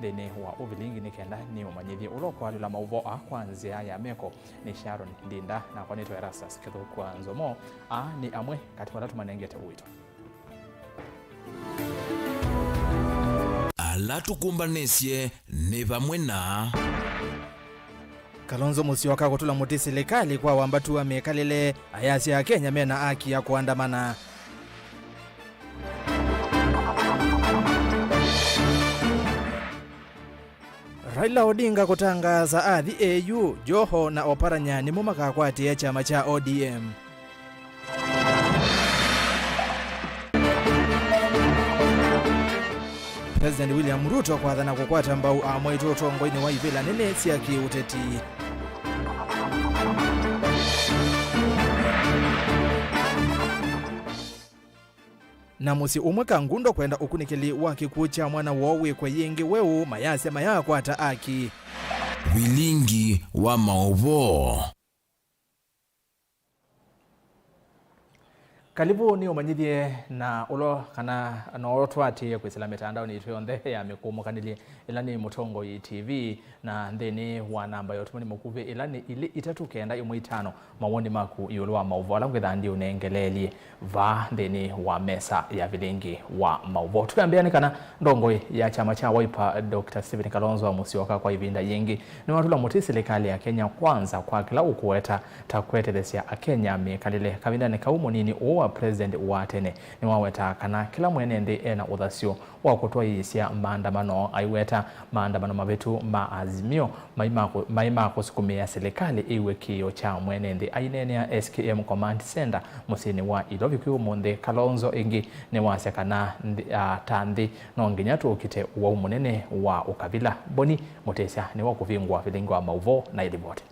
thini wa Vilingi ni kenda ni umanyithi ulokwa la Mauvoo kwanzia ya meko ni Sharon Ndinda na kwa nito ERASTUS kithu kwa NZOMO ni amwe katika watu manengete uwito ala tukumbanisye ni vamwe na Kalonzo Musyoka kutula muti serikali kwa wambatu wa mekalile ayasi ya Kenya mena haki ya kuandamana. Raila Odinga kutangaza adhi AU Joho na Oparanya ni mumakakwati ya chama cha ODM. President William Ruto kwa dhana kukwata mbau amwaito utongoini wa ivila nene siaki uteti. Na musi umwe kangundo kwenda ukunikili wa kikucha mwana wowe kwa yengi weu mayase mayakwata aki. Vilingi wa Mauvoo. Karibu ni umanyithie na ulo kana no twati kwisila mitandao ni tuyonde ya mikumu kanili ilani mutongo yi TV na ndeni wa namba yotu ni mukuve ilani ili itatu kenda imwe itano mawoni maku yulu wa Mauvoo ala kwithandi unengeleli va ndeni wa mesa ya Vilingi wa Mauvoo. Tukambiani kana ndongo ya chama cha Wiper Dr. Stephen Kalonzo Musyoka kwa ivinda yengi ni watula muti serikali ya Kenya kwanza kwa kila ukuweta takwete desia Kenya mekalile kavinda ni kaumu nini uwa president wa tene ni waweta kana kila mwenende ena uthasio wa kutoa isia maandamano aiweta maandamano mabetu maazimio maima kusukumia serikali iwe kio cha mwenende ainene ya SKM Command Center musini wa Ilovi kwa monde Kalonzo ingi ni wasya kana tandi nonginya tukite wa umunene wa ukabila boni mutesya ni wa kuvingwa Vilingi wa Mauvoo na ilibote.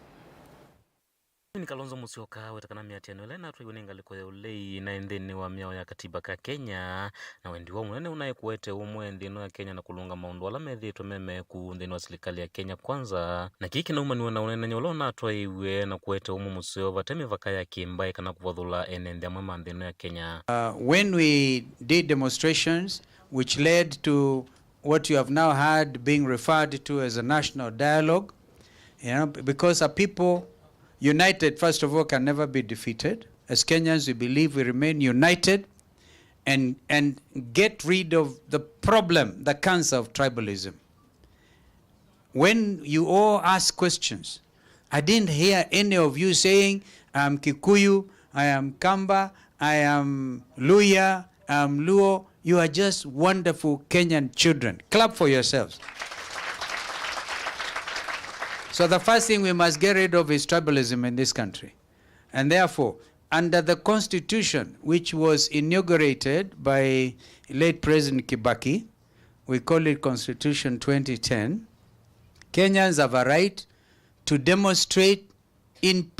Ni Kalonzo Musyoka wetakana miatiano ile na tuiweninga liko ya ulei na endeni wa miao ya katiba ka Kenya na wendi wa mwenene unayekuwete umwendi no ya Kenya na kulunga maundu wala methi tumeme kuundeni wa serikali ya Kenya kwanza na kiki na umani wana unene nyolo na atwa iwe na kuwete umu Musyo vatemi vakaya kimbae kana kuvathula enende amwe mandeno ya Kenya. When we did demonstrations which led to what you have now heard being referred to as a national dialogue, because our people united, first of all, can never be defeated. As Kenyans, we believe we remain united and get rid of the problem, the cancer of tribalism. When you all ask questions, I didn't hear any of you saying, I am Kikuyu, I am Kamba, I am Luya, I am Luo. You are just wonderful Kenyan children. Clap for yourselves. So the first thing we must get rid of is tribalism in this country. And therefore, under the Constitution, which was inaugurated by late President Kibaki, we call it Constitution 2010, Kenyans have a right to demonstrate in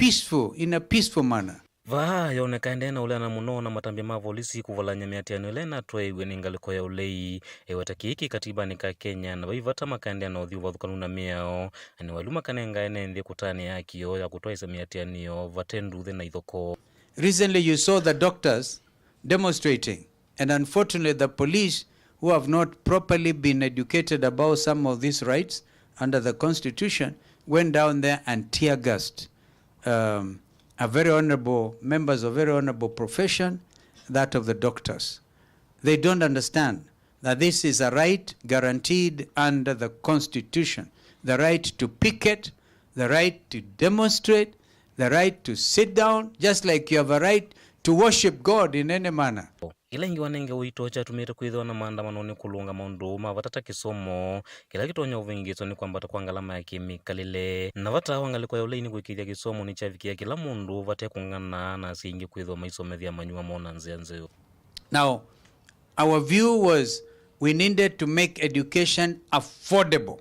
a peaceful manner. Vaa yaoneka na ule na muno na matambia mavolisi kuvalanya miatiano ile na tuwe weningaliko ya ulei watakiki katiba nika Kenya na waivata makandea na udhiu wadhukanu na miao ni waluma kanenga ene kutani ya kiyo ya kutoa isa miatianio vatendu the na idhoko. Recently you saw the doctors demonstrating, and unfortunately the police who have not properly been educated about some of these rights under the Constitution went down there and tear-gassed a very honorable members of very honorable profession, that of the doctors. They don't understand that this is a right guaranteed under the Constitution. The right to picket, the right to demonstrate, the right to sit down, just like you have a right to worship God in any manner. Ila ingi wanenge uitocha tumire kuidhwa na maandamano ni kulunga maundu mavatata kisomo kila kitonya uvingizo ni kwamba takuwa ngalama ya kimikalile na vata wangaliko ya uleini kuikithia kisomo ni chavikia kila mundu vate kungana na siingi kuidhwa maisomethia manyua mona nzeo. Now, our view was we needed to make education affordable.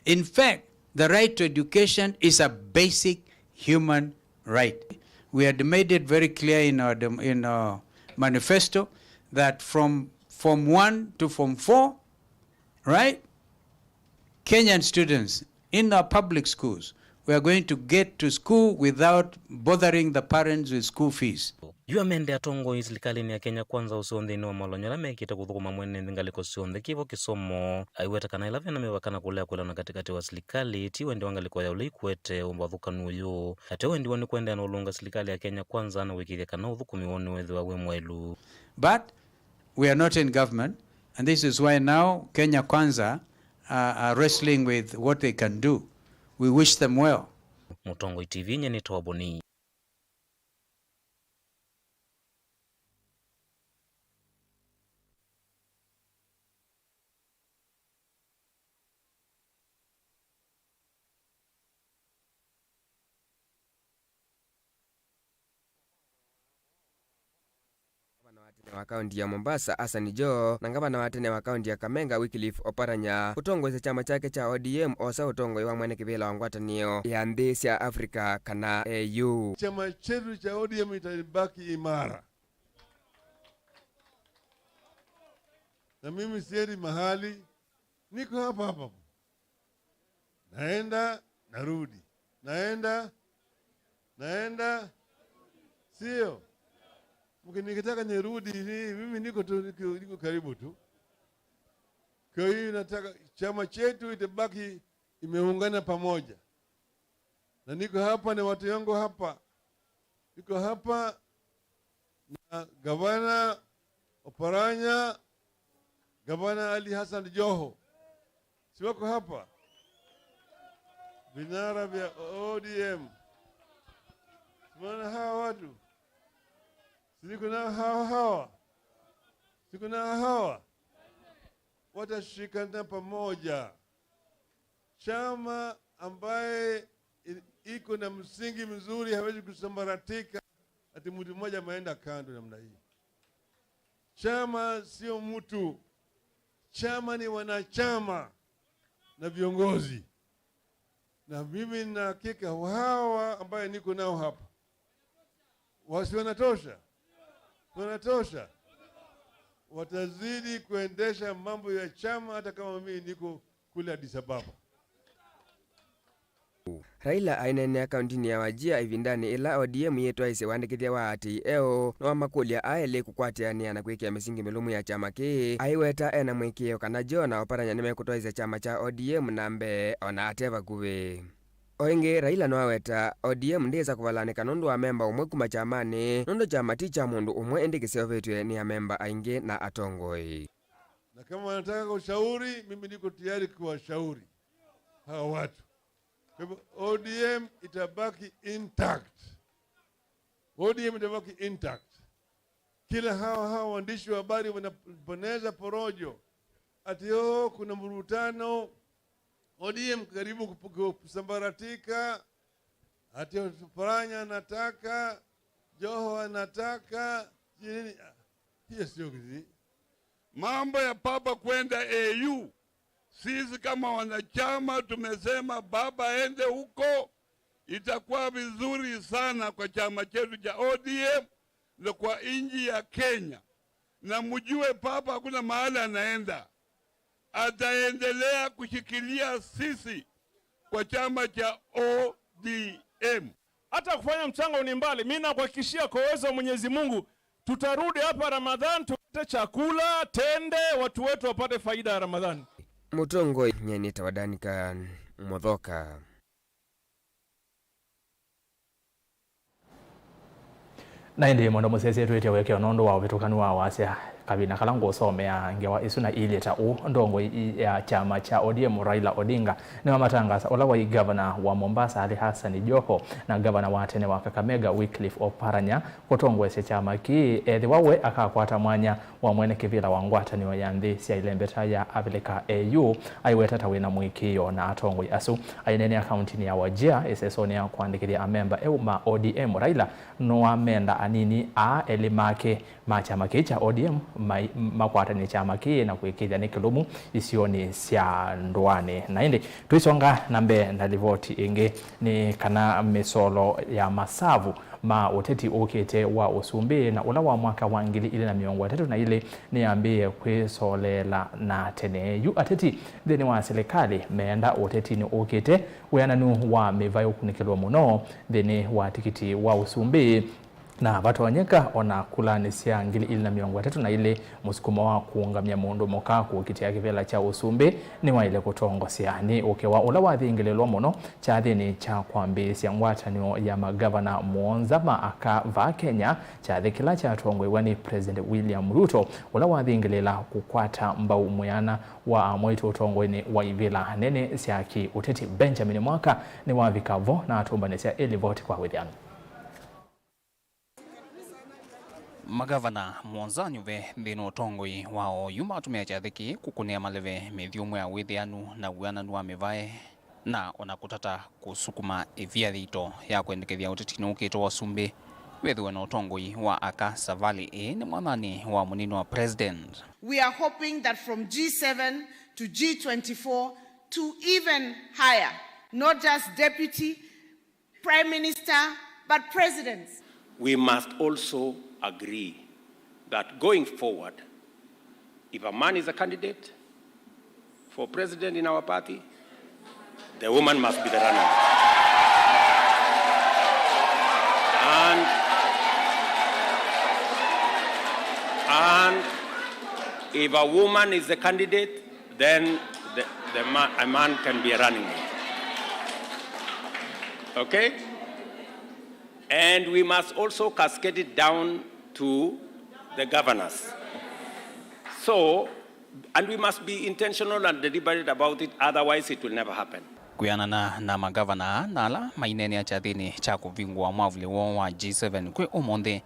In fact, the right to education is a basic human right. We had made it very clear in our manifesto that from Form 1 to Form 4, right, Kenyan students in our public schools, we are going to get to school without bothering the parents with school fees. Yuamende atongo serikali ya Kenya kwanza usonthini wa malonyola mekite kuthukuma mwene ngaliko sionthe kivo kisomo aiwetekana ila vena mevakana kulea kulana katikati wa serikali ti wendi wangaliko ya ule ikwete umbathukanu uyu ate wendi wani kuendea na ulunga serikali ya Kenya kwanza na wikithia kana uthukumi woni wethiwa we mwelu. But we are not in government, and this is why now Kenya Kwanza are wrestling with what they can do. We wish them well. Mutongo TV nye ni Tawaboni. wa kaunti ya Mombasa Hassan Joho na ngavana watene wa kaunti ya Kakamega Wycliffe Oparanya kutongweza chama chake cha ODM osa utongoi wa mwene kivila wa ngwatanio ya nthi cia Afrika kana AU. Chama chetu cha ODM itabaki imara, na mimi siendi mahali, niko hapa hapa, naenda narudi, naenda sio mkinikitaka nirudi, mimi niko karibu tu. Kwa hiyo nataka chama chetu itabaki imeungana pamoja, na niko hapa na watu wangu hapa, niko hapa na gavana Oparanya, gavana Ali Hassan Joho, si wako hapa, vinara vya ODM. Simana hawa watu, siku na hawa watashikana pamoja. Chama ambaye iko na msingi mzuri hawezi kusambaratika ati mtu mmoja ameenda kando namna hii. Chama sio mtu, chama ni wanachama na viongozi, na mimi na hakika hawa ambaye niko nao hapa wasi wanatosha, watazidi kuendesha mambo ya chama hata kama mimi niko kule Addis Ababa. Raila ainene kauntini ya Wajia ivindani ila ODM yetu aise wandikithia wa ati eo no makulia aele kukwatiania na kwikia misingi milumu ya chama ki aiweta ena mwikio kana Joho na Oparanya nimekutwaisa chama cha ODM nambe ona ateva kuwe. Oingi Raila no aweta ODM ndiza kuvalanika nundu wa memba umwe kuma chamani nundu chama ti cha mundu umwe endikiseovetwe ni ya memba aingi na atongoi. Na kama wanataka ushauri, mimi niko tayari kuwashauri hawa watu. Kwa hivyo ODM itabaki intact. Kila hawa waandishi wa habari wanaboneza porojo ati kuna mvurutano, ODM karibu kusambaratika, ati Oparanya anataka, Joho anataka, hiyo sio kizi. Mambo ya baba kwenda AU, sisi kama wanachama tumesema baba ende huko, itakuwa vizuri sana kwa chama chetu cha ODM na kwa inji ya Kenya. Na mjue baba hakuna mahali anaenda, ataendelea kushikilia sisi kwa chama cha ODM. Hata kufanya mchango ni mbali, mimi nakuhakikishia kwa uwezo wa Mwenyezi Mungu tutarudi hapa Ramadhani tupate chakula, tende, watu wetu wapate faida ya Ramadhani. Mutongo nyeni tawadanika mothoka. Na ndi mondo musese twete weke onondo wa vetukanu wa wasya kabina kalango somea ngewa isuna ileta ndongo ya chama cha ODM Raila Odinga ni wamatangasa olawa governor wa Mombasa Ali Hassan Joho na governor wa tene wa Kakamega Wycliffe Oparanya kutongwese chama ki wawe akakwata mwanya wa mwene kivila wa ngwatani wa yandhi cia ilembeta ya Afrika AU aiweta tawina mwikio na atongwe asu ainene accountini ya Wajia isesoni ya kuandikithia amemba ma ODM Raila no amenda anini elimake machama kicha ODM makwatani chama ki na kuikithia ni kilumu isioni cia ndwane na indi tuisonga nambe na livoti ingi ni kana misolo ya masavu ma uteti okete wa usumbi na ula wa mwaka wa 2023 na ile niambie kwisolela na tene yu ateti thini wa serikali meenda uteti ni okete weananu wa mevayo kunikilwa muno thini wa tikiti wa usumbi na vatonyeka ona kulanisya ngili ili na miongo tatu na ile musukumo wa kuungamia mundu moka kukitia kivela cha usumbi ni wa ile kutongosya ni ukewa ula wathingelelwa muno cha thini cha kwambisya ngwatanio ya magavana muonza maaka va Kenya cha thikila cha tongwe ni President William Ruto ula wathingelela kukwata mbau muyana wa mwitu utongweni wa ivila nene syaki uteti Benjamin Mwaka ni wa vikavo na atumbanisya ili voti kwa withiano. Magavana muonzanyu ve thino tongoi wao yuma atumia chathiki kukunea maleve mithiumu ya withianu na uananu wa mivae na ona kutata kusukuma ivia thito ya kwendekethia utetini ukito wa sumbi wethiwe na utongoi wa aka Savali ni mwanani wa munino wa president. We are hoping that from G7 to G24 to even higher, not just deputy, prime minister, but presidents. We must also agree that going forward, if a man is a candidate for president in our party, the woman must be the runner. And if a woman is the candidate, then a man can be a running mate. Okay? And we must also cascade it down to the governors. So, and we must be intentional and deliberate about it, otherwise it will never happen. Kuyanana na magavana nala mainene cha thini cha kuvingwa mwavuli wa G7 kwe umonde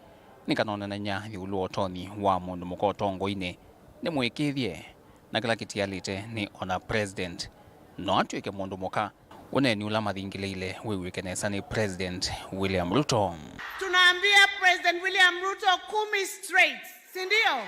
nikanonananya yulu otoni wa mundu mukotongo-ini ni mwikithie na kila kitialite ni ona president no atuike mundu muka uneni ula mathingileile wiwikenesa ni President William Ruto. Tunaambia President William Ruto 10 straight, si ndio?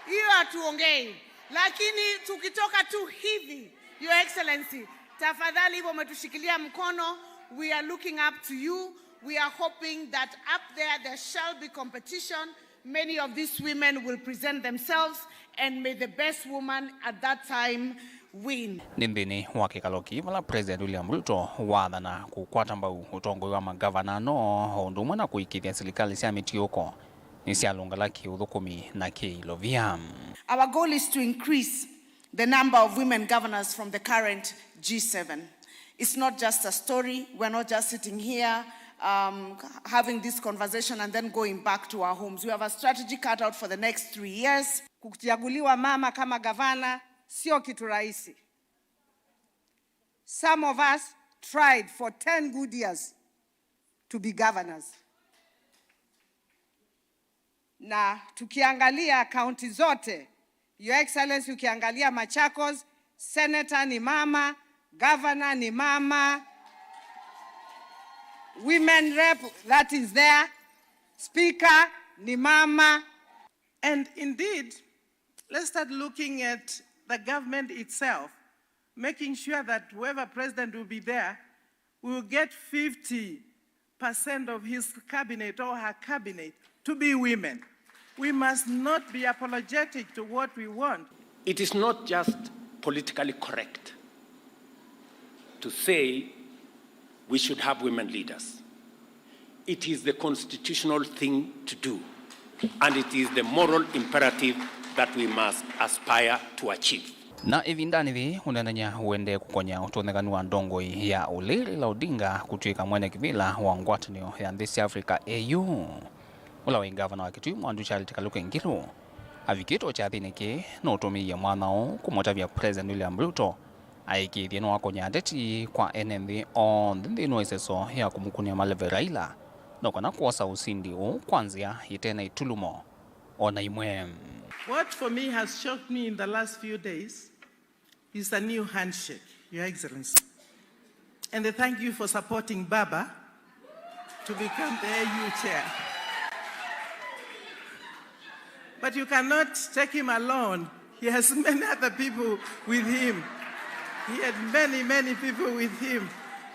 Hiyo hatuongei. Lakini tukitoka tu hivi, Your Excellency, tafadhali hivyo umetushikilia mkono, we are looking up to you. We are hoping that up there shall be competition. Many of these women will present themselves and may the best woman at that time win. Nindini wa kikaloki wala President William Ruto wathana kukwata mbau utongoi wa magavana no ndumwe na kuikithia serikali cia mitioko ni cia lungala kiuthukumi na kiilovia. Our goal is to increase the number of women governors from the current G7. It's not just a story. We're not just sitting here having this conversation and then going back to our homes. We have a strategy cut out for the next 3 years. Kuchaguliwa mama kama gavana sio kitu rahisi. Some of us tried for 10 good years to be governors. Na tukiangalia kaunti zote, Your Excellency, ukiangalia Machakos, senator ni mama, governor ni mama, women rep that is there, speaker ni mama. And indeed, let's start looking at the government itself, making sure that whoever president will be there will get 50% of his cabinet or her cabinet to be women. We must not be apologetic to what we want. It is not just politically correct to say we should have women leaders. It is the constitutional thing to do, and it is the moral imperative that we must aspire to achieve. Na ivindani vi unenanya uende kukonya utonekanu wa ndongoi ya uliri la Odinga kutuika mwene kivila wa ngwatanio ya This Africa AU. Ula wa gavana wa Kitui Mwandu Charity Kaluke Ngilu avikito cha thiniki no utumiye mwanao kumotavia President William Ruto aikithie no akonya ndeti kwa NMV on thino iseso ya kumukunia maleve Raila no kana kuosa usindi kwanzia itena itulumo ona imwe. What for me has shocked me in the last few days is a new handshake, Your Excellency. And I thank you for supporting Baba to become the AU chair. But you cannot take him alone. He has many other people with him. He had many, many people with him.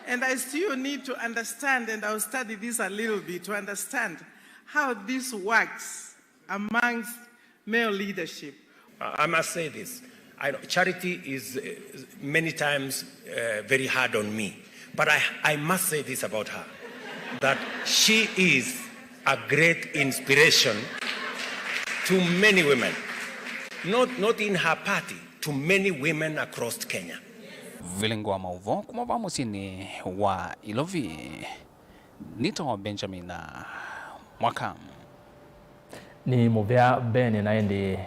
And I still need to understand, and I'll study this a little bit, to understand how this works amongst male leadership. I must say this. Charity is many times very hard on me. But I must say this about her, that she is a great inspiration to many women, not in her party, to many women across Kenya. Vilingi wa Mauvoo kumava musini wa Ilovi nito Benjamin na mwaka ni muvya Ben naendi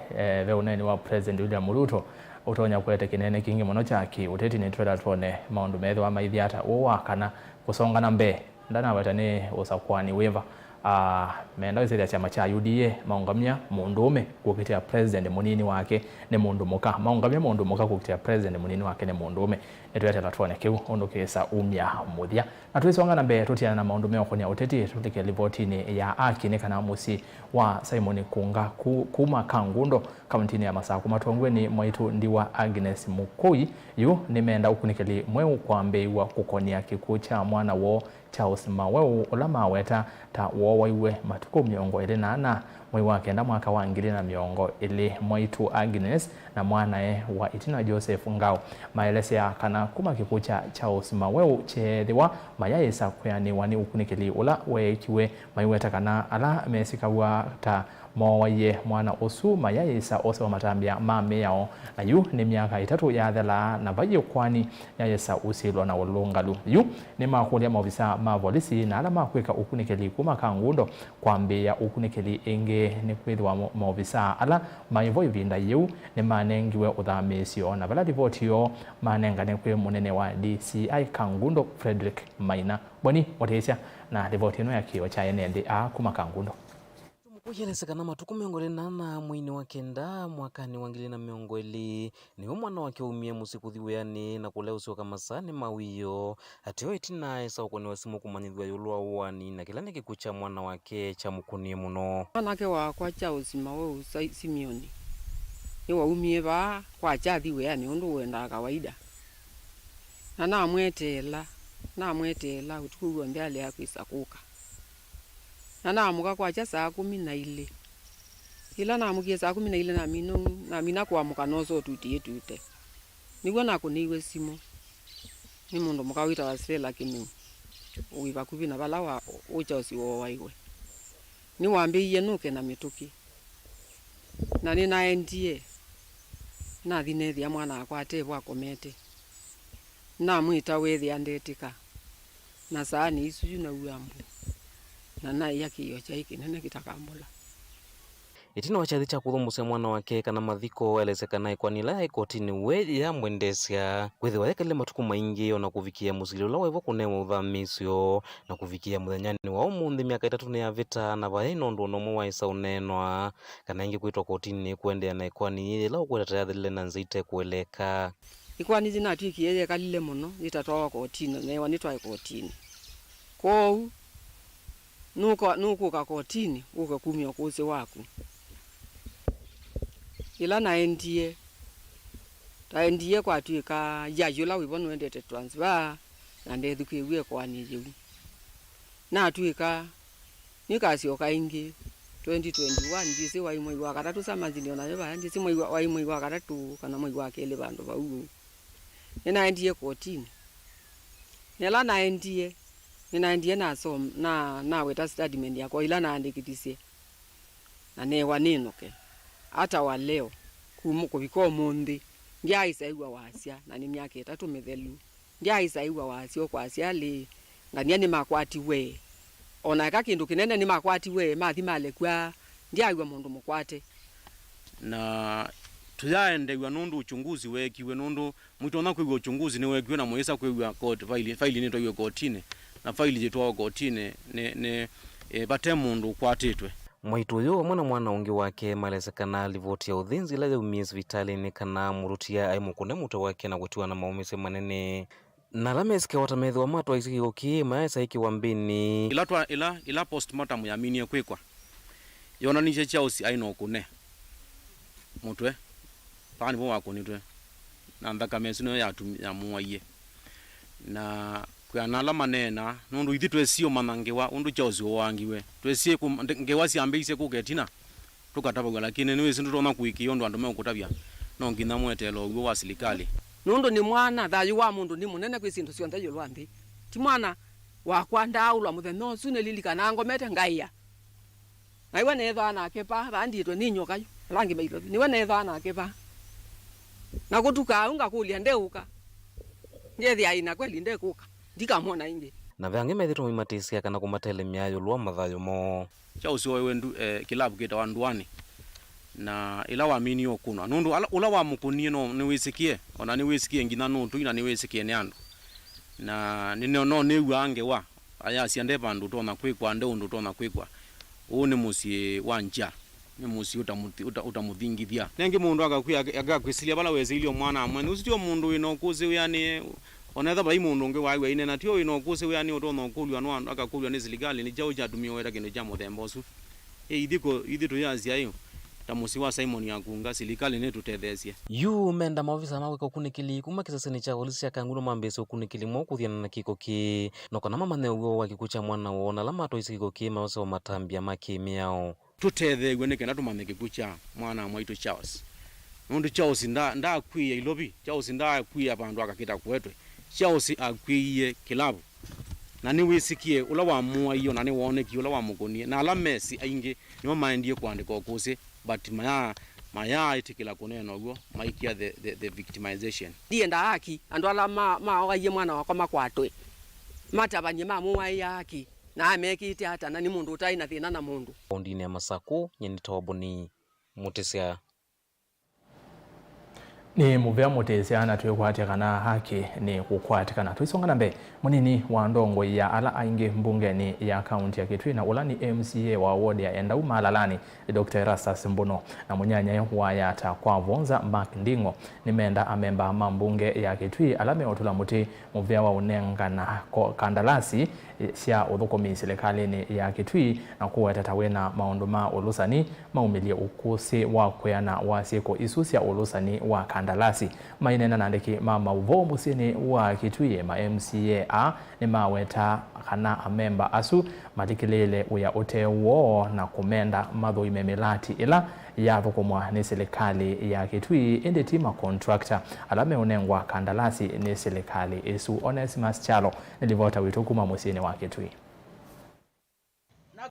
ve uneni wa President William Ruto utonya kwete kinene kingi muno chaki uteti ni twela tuone maundu methe wa maithiata uwakana kusonga na mbe ndana wetani usakwani weva menda wizia chama cha UDA maungamia mundume kukitia president munini wake ne mundu muka maungamia mundu muka kukitia president munini wake ne mundume etwetela tuone kiu undu kisa umya muthia na tuisonga na mbe tutiana na maundu meo konya uteti tutike ripotini ya akine kana musi wa Simon Kunga kuma Kangundo kaunti ya Masako matongweni mwaitu ndiwa Agnes Mukui yu nimenda ukunikeli mweu kwa mbeiwa kukonia kikucha mwana wo Charles Mauvoo ulama weta ta wo waiwe matuko miongo ile nana mwai wake nda mwaka wa ngili na miongo ile mwaitu Agnes na mwanae wa Itina Joseph Ngao maelesea kana kuma kikucha Charles Mauvoo chedewa mayayesa kuyani wani ukunikeli ula wekiwe maiweta kana ala mesikawa ta mowaye mwana osu mayayesa ose wa matambia mame yao na yu ni miaka 3 ya thela na baye kwani yayesa usilwa na ulungalu yu ni makulia maofisa mavolisi na alama kweka ukunikeli kuma Kangundo kwa mbea ukunikeli enge ni kwithwa maofisa ala maivo ivinda yu ni manengiwe uthamesio na vala ripotio manengane kwe munene wa DCI Kangundo Frederick Maina boni watesia na ripotino ya kiwa cha NND kuma Kangundo Kujelezekana matuku miongoli nana mwini wa kenda mwakani wangili na miongoli niwe mwana wake umie musikuthiweani na kulea usioka masani mawiyo atio itina esa ukoni wa simu kumanyithwa yulua uwani na kila nikikucha mwana wake cha mukunie muno mwanake wakwa Charles Mauvoo Simeoni ni wa umie ba kwa chathiweani undu wenda kawaida na namwetela utukuwa mbele ya kwisakuka na namuka kwa cha saa 12 ila namukie saa 12 na mina kuamuka nozo tutite niwe nakuniwe simo ni mundu mukawita wasela kimi uiva kuvi na balawa ucha usiwo waiwe ni wambiye nuke na mituki na ni naendie na thinethi mwana akwa atebwa komete na mwita wethi andetika na saa ni isu na uambu na yaki yocha hiki nene kitakambula itina wachathi cha kuthumusia mwana wake kana mathiko elezekana ikwanila ikotini we ya mwendesya kwithiwa yakale matuku maingi ona kuvikia musili ula waivo kunewa uthamisio na kuvikia muthenyani wa umuthi miaka 3 ni ya vita na vae nondu nomo waisa unenwa kana ingi kwitwa kotini kuendea na ikwani ila ukweta tayathile na nzite kueleka ikwani zina tuikiye kalile muno itatwa kotini newa nitwa kotini kou nuko kakotini ukakumia kuse waku ila naendie kwa tuika yajula wibonu endete transfer na ndethukiwe kwa niyu na tuika nikasioka ingi 2021 ndise wa imwe wa katatu samazini ona yeba ndise mwe wa imwe wa katatu kana mwe wa kele bandu bau ninaendie kotini nela naendie naso na weta statement yako ila naandikitise na newa ninoke hata wa leo kubiko mundi ndia isaiwa wasia na ni miaka 3 mithelu ndia isaiwa wasio kwa asiali ngania ni makwati we ona ka kindu kinene ni makwati we mathi male kwa ndia aiwa mundu mukwate na tuyaendewa nundu uchunguzi wekiwe nundu mwitona kwigwa uchunguzi ni wekiwe na mwesa kwigwa court faili ni toiwe kotini na faili jetwa kotini ne bate mundu kwatitwe mwaitu uyu mwana ungi wake malezekana livoti ya uthinzi ila umies vitali ni kana murutia aimukune muto wake na gutiwa na maumise manene na lameske watamethi wa matwa isigoki maesa iki wambini ila postmortem ya minie kwikwa yona nije chausi aino kune mutwe pani bo wakunitwe na ndaka mesino ya muwaye na kwa nala manena nundu ithi twesio manangewa undu chausi wangiwe twesie ngewa siambeise kugetina tukataba lakini niwe sindu tona kuikio ndo andome ukutabya no ngina mwetelo ugo wa serikali nundu ni mwana thayu wa mundu ni munene kwisindu cionthe yulwa nthi ti mwana wakwa ndaulwa muthenya ucio nililikana ngomete ngaiya na iwe netha nake pa banditwe ni nyoka yu rangi mailo niwe netha nake pa na gutuka unga kulia ndeuka ngethi aina kweli ndekuka ndikamona ingi na vange methito mimatisia kana kumatele miayo lwa mathayo mo cha usio wendu kilabu kita wanduani na ila waamini okuna nundu ula wa mukunie no niwisikie ona niwisikie ngina nundu ina niwisikie ni andu na nino ni wange wa aya siande bandu tona kwikwa nde undu tona kwikwa une musie wanja ni musie utamuthingithia nenge mundu agakwisilia bala wezilio mwana amwe usitio mundu ino kuzi yani onetha bai mundu nge waiwe ine na tio ino kuzi yani utona kulwa no akakulwa ni ziligali ni jao jadumio wera kino jamo thembosu idhito yazia hiyo tamusi wa Simon yakunga silikali ne tutethesia yu menda maofisa mawe ko kunikili kuma kisaseni cha polisi akangulo mambeso kunikili mo kuthiana na kiko ki nokona mama ne ugo wakikucha mwana wona lama to isikiko ki maoso matambia makimiao tutethe gweneke na tumane kikucha mwana mwaito Charles nundu Charles nda akwiya ilobi Charles nda akwiya bandu akakita kwetwe Charles akwiye kilabu na ni wisikie ula wa muwa iyo na ni woneki ula wa mukonie na ala Messi ainge ni maendie kwandika okuse but maya itikila kuneno go maikia the victimization ndienda haki andu ala maogaie mwana wako makwatwe matabanye mamuwa yaki na amekite hata na ni mundu utaina thina na mundu ondini ya Masako nyeni toboni mutesia ni muvea mutesia na tuikwatikana haki ni kukwatikana tuisongana mbe munini wa ndongo ya ala ainge mbungeni ya kaunti ya Kitui na ulani MCA wa ward ya Endau Malalani Dr. ERASTUS Mbuno na munyanya wa yata kwa vonza Mark Ndingo nimenda amemba mambunge ya Kitui alame otula muti muvea wa unenga na kandalasi sia uthukomi serikali ya Kitui na kuwetatawena maunduma ulusani maumilia ukusi wa kweana wasiko isusia ulusani wa kandalasi mainena nandiki Mauvoo musini wa Kitui ma MCA ni maweta kana amemba asu matikilele uya utewo na kumenda madho imemelati ila ya thukumwa ni serikali ya Kitui indi tima contractor alame unengwa kandalasi ni serikali isu Onesimus Chalo nilivota witukuma musini wa Kitui.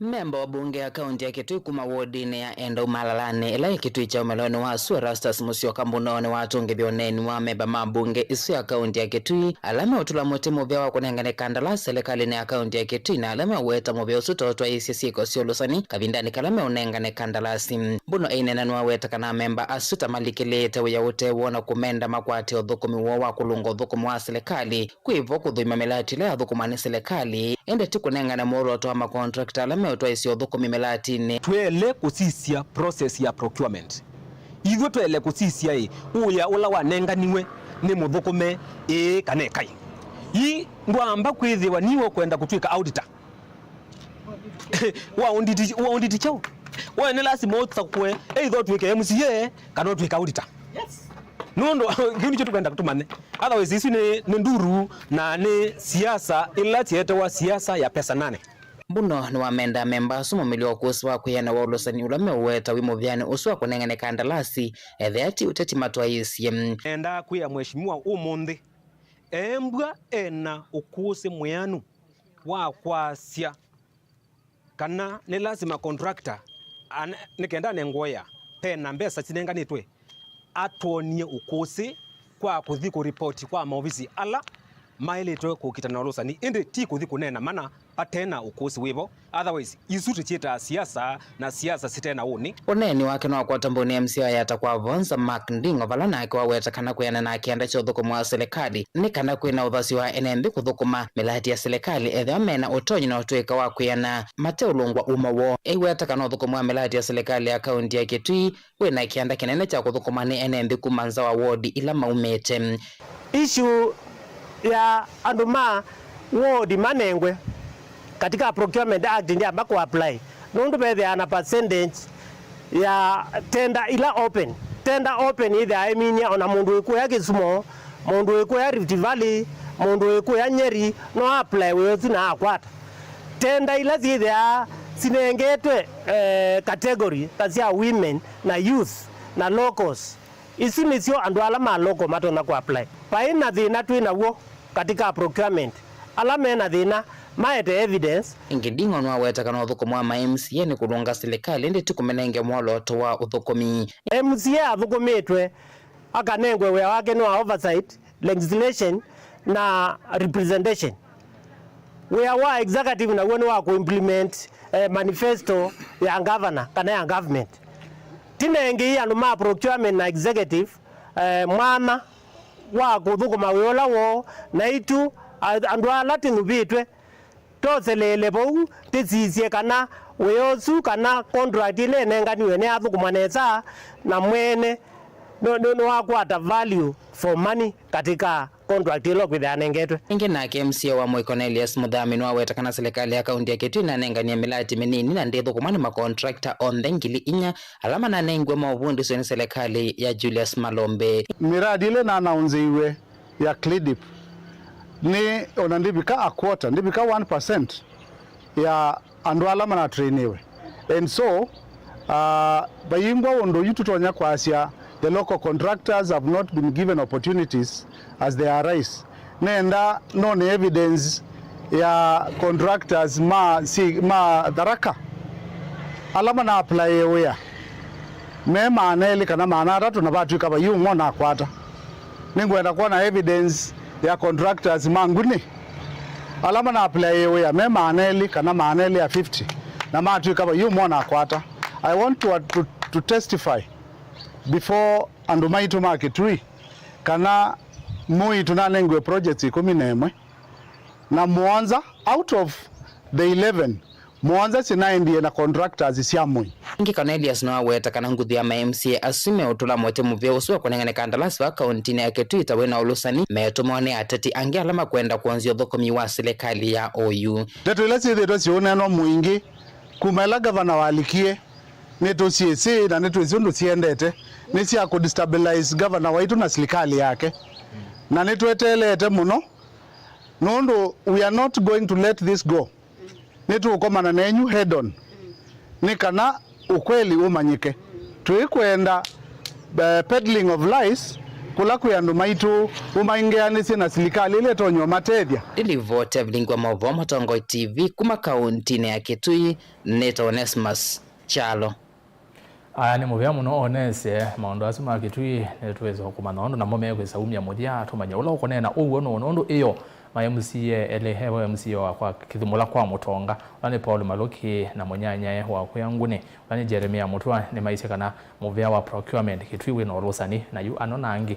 Memba wa bunge ya kaunti ya Kitui kuma wodini ya Endau Malalani ila Kitui cha umeloni wa ERASTUS Musyoka Mbuno ni watungi bioneni wa memba mabunge isu ya kaunti ya Kitui alame utula muti muvea wa kunengane kandalasi serikali ni ya kaunti ya Kitui na alame uweta muvea usutotwa isisiko siulusani kavindani kalame unengane kandalasi Mbuno einenanu waweta kana memba asuta malikilete uya ute wona kumenda makwati udhukumi wa kulunga udhukumi wa serikali kuivo kudhuima melati le udhukumani serikali ende tikunengane muroto wa makontrakta alame utwa isio dhukumi melatini tuele kusisia process ya procurement hivyo tuele kusisia uya ula wanenganiwe ni mudhukume kanekai hii ndwamba kwithiwa niwo kwenda kutwika auditor wa audit chao wa ni lazima utakwe either twike MCA kana twika auditor yes nondo ngini chetu kwenda kutumane otherwise isi ni nduru na ni siasa ila tiete wa siasa ya pesa nane Mbuno ni wamenda memba sumo milio kuswa kuyana wa ulusani ulame uweta wimo vyani uswa kunengane kandalasi edheati uteti matwa isi enda kuya mheshimiwa umundi embwa ena ukuse muyanu wa kwasia kana ni lazima contractor nikenda nengoya pena mbesa tinenganitwe atonie ukuse kwa kuthiko report kwa maofisi ala maile to kukitana ulusani indi ti kuthiko nena mana patena ukosi wivo otherwise isuti chita siasa na siasa sitena uni uneni wake no kwa tamboni MCA yata kwa vonza Mark Ndingo valana kwa weta kana kuyana na kianda cho thukuma wa serikali ni kana kwina uthasi wa NMB kuthukuma melati ya serikali ethe amena utonyi na utweka wa kuyana mateulungwa umawo weta kana uthukuma wa melati ya serikali ya kaunti ya Kitui wina kianda kinene cha kuthukuma ni NMB kumanza wa ward ila maumete issue ya anduma ward manengwe katika procurement act ndia ambako apply nundu bethe ana percentage ya tender ila open ile aiminya ona mundu wiku ya Kisumu mundu wiku ya Rift Valley mundu wiku ya Nyeri no apply wethi na akwata tender ila zithia sinengetwe category tasia women na youth na locals isi nisio andu ala ma local matona ku apply paina thina twina wo katika procurement ala mena thina maete evidence ingidingo nwa weta kana uthukumwa ma MCA ni kulunga serikali ndi tukumenenge mwoloto wa uthukumi MCA athukumitwe akanengwe wea wake no oversight legislation na representation wea wa executive na wenu wa kuimplement manifesto ya governor kana ya government tinengi ya numa procurement na executive mwana wa kuthukuma wiola wo na itu andu ala tinubitwe toselele bou tisisie kana weosu kana contract ile nenganiwe ne athukuma neza na mwene no wakwata value for money katika contract ile kwithanengetwe ingi nake MCA wa Moi Cornelius Muthamini waweta kana serikali ya kaunti ya Kitui na nengania milati minini na ndithu kumani ma contractor on thengili inya alama na nengwe mauvundi sweni serikali ya Julius Malombe miradi ile na anaunziwe ya CLIDIP ni onandibika a quarter ndibika 1% ya andu alama na trainiwe and so bayingwa ondo yututonya kwasia the local contractors have not been given opportunities as they arise nenda no evidence ya contractors ma daraka alama na apply wea me maneli kana manara tunabatu kaba yu ngona kwata ningwenda kuona evidence ya contractors manguni alama na apply wea me maneli kana maneli ya 50 na matu kaba yu ngona kwata. I want to testify before andumaito market kana mui tunanengwe projects 11 na Mwanza out of the 11 Mwanza sinaendie na contractors sia mui ingi Cornelius no aweta kana nguthi ya MCA asume utula mwete muvyo uswa kunengane kandalasi wa kaunti ya Kitui tawe na ulusani metumone ateti angi alama kwenda kuanzia thukumi wa serikali ya OU tetu ile sithe sione no muingi kumela governor walikie neto CSA na neto zundu siendete nisi ya kudestabilize governor waitu na serikali yake na neto etelete muno nondo we are not going to let this go neto ukomana nenyu head on nikana ukweli umanyike tuikwenda peddling of lies kula kuyandu maitu umaingeanisi na serikali ile tonyo matethia ilivote Vilingi wa Mauvoo Matongo TV kuma kaunti ya Kitui neto Onesmus Chalo ni muvya muno onese maondo asuma Kitui netuweza kumana ondo na mome kwesa umya muthia tumanya ula ukonena uwe no iyo ma MCA elehewa MCA wa kwa kithumula kwa mutonga wani Paul Maloki na munyanya wa kuyangune wani Jeremia Mutwa ni maise kana muvya wa procurement Kitui we no rusani na yu anonangi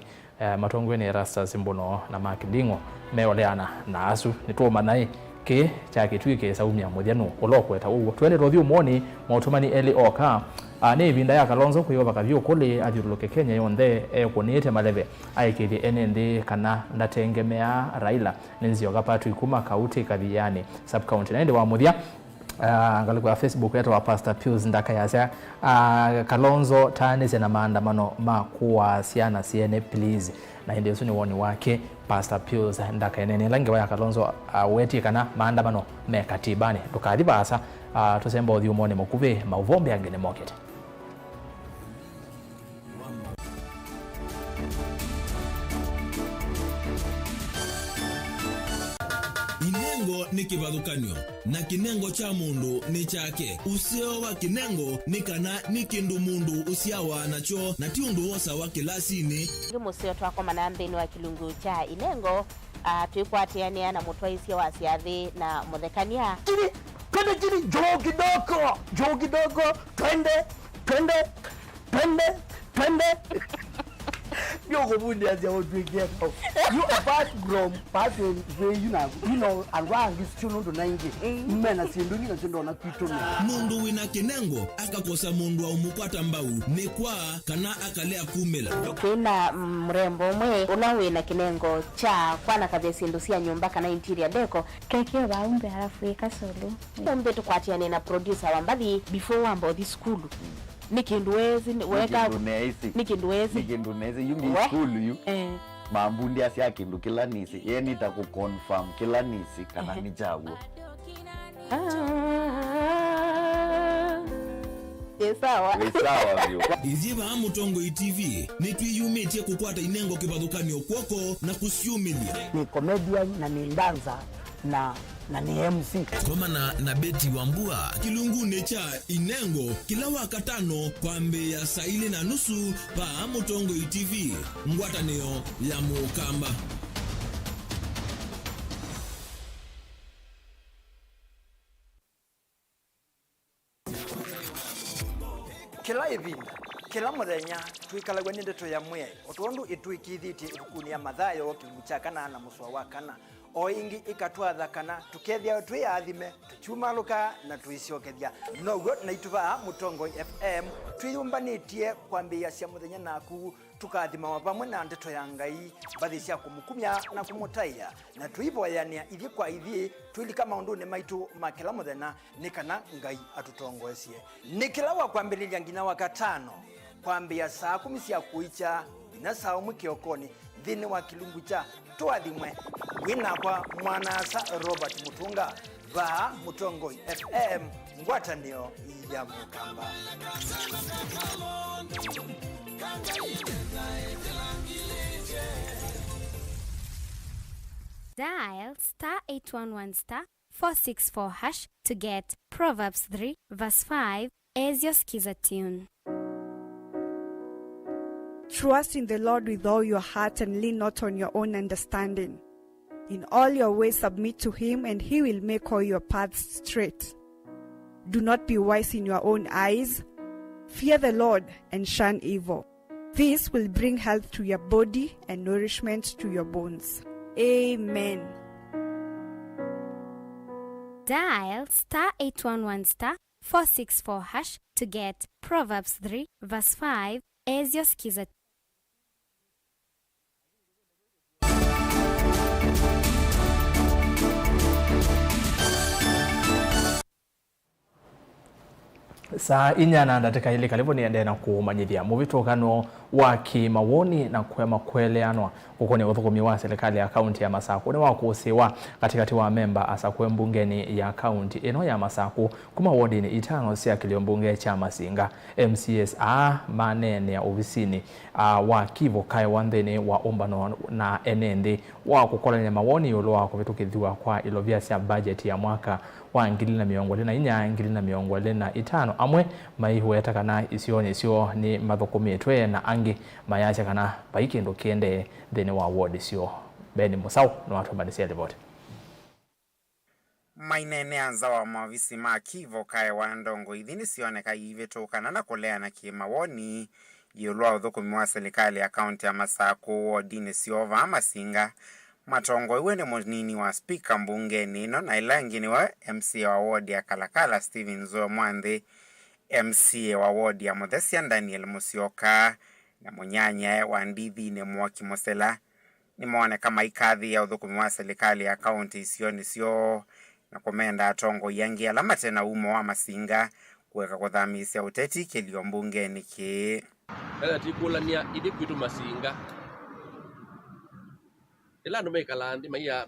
matongwe ni ERASTUS mbono na makidingo meoleana na asu nituma nai ke cha Kitui ke saumya muthia no ulokweta uwo twende rothio moni mautumani eli oka ne vinda ya Kalonzo kuyoba kavyo kule athiruluke Kenya yonthe ekunite maleve aikithie enende kana ndatengemea Raila nenzioga patu ikuma kauti kathiani sub county na ndi wa muthia ngalikwa Facebook yetu wa Pastor Pius ndaka yasa Kalonzo tanise na maandamano makuwa siana siene please na ndio suni woni wake Pastor Pius ndaka enene lange wa Kalonzo weti kana maandamano mekatibani tukadhiba asa tusemba uthi umone mukuve mauvombe angene market Kinengo ni kivathukanio na kinengo cha mundu ni chake usio wa kinengo ni kana ni kindu mundu usiawa nacho na ti undu wosa wa kilasini musio twako manandeni wa kilungu cha inengo tuikwatiania na mutwaisia wa siathi na muthekania Kene joo kidogo twende Yoko bundi as your drink here. You apart from passing where you know and wang is chuno to 90. Mena sinduni na chundo na kitu. Mundu wina kinengo akakosa mundu wa umupata mbau ni kwa kana akalea kumela. Kuna mrembo mwe unawe na kinengo cha kwana kabisa sindusia nyumba kana interior deco keke waumbe halafu ikasolo. Umbe tukwatiane na producer wambali before wambo this school. Nikinduwezi weka nikinduwezi yungi school yu mambundi asia kindu kila nisi ye nita ku confirm kila nisi kana ni jawo sawa vyo iziva Mutongo TV nitwiyumitie kukwata inengo kivathukanio kwoko na kusiumilia ni comedian na ni dancer na na ni MC. Komana na Beti Wambua kilungune cha Inengo kila wakatano kwa Mbeya saa 4:30 pa Mutongo TV ngwatanio ya Mukamba. Kila ibinda kila muthenya twikalagwa ni ndeto ya mwe otondu itwikithitie ibukunia mathayo kimucha kana na muswa wa kana o ingi ikatwatha kana tukethia twiathime tuchumaluka na tuicokethia noguo na ituva Mutongo FM twiyumbanitie kwambia cia muthenya naku tukathima pamwe na ndeto ya Ngai bathi cia kumukumya na kumutaia na tuivoyania ithi kwa ithi twilika maundu ni maitu makila muthenya ni kana Ngai atutongoesie ni kila wa kwambiriria ngina wakatano kwambia saa 10 cia kuicha na saa 1 kiokoni thini wa kilungu cha twathimwe winakwa mwanasa Robert Mutunga va Mutongo FM ngwatanio ya Mukamba. Dial *811*464# to get Proverbs 3 verse 5 as your skiza tune. Trust in the Lord with all your heart and lean not on your own understanding. In all your ways submit to him, and he will make all your paths straight. Do not be wise in your own eyes. Fear the Lord and shun evil. This will bring health to your body and nourishment to your bones. Amen. Dial *811*464# to get Proverbs 3 verse 5 as your skiza. Saa inyana ndateka hili karibu niende na kumanyithia muvitokano wa kimawoni na kwema kweleanwa kuko ni uthukumi wa serikali ya kaunti ya Masaku ni wakusiwa katikati wa memba asakwe mbungeni ya kaunti eno ya Masaku kuma wodi ni itano cia kiliombunge cha Masinga MCS manene ya ofisini wa Kivu kai wantheni wa umbano na enende wa kukolanya mawoni yolwa kuvitukithiwa kwa ilovia cia budget ya mwaka wa 2024-2025 amwe maihueta kana isioni sio ni mathukumitwe na angi mayacha kana baikindo kiende thini wa ward sio Beni Musau na watu badisia ripoti. Mainene anza wa mavisi ma Kivu kai wa ndongo ithini sioneka ivitokana na kuleana kimawoni yolwa uthukumi wa serikali ya kaunti ya Masaku wodini siova Masinga Matongo iwe ni munini wa speaker mbunge nino na ilangini wa MCA wa ward ya Kalakala Steven NZOMO MCA wa ward ya Muthesia Daniel Musyoka na munyanya wa ndithi ni Mwaki Mosela ni mwone kama ikadhi ya uthukumi wa serikali ya kaunti isioni sio na komenda Tongo yangi alama tena umo wa Masinga kuweka kuthamisia uteti kilio mbunge niki kada tikulania idi kwitu Masinga ila no meka landi maiya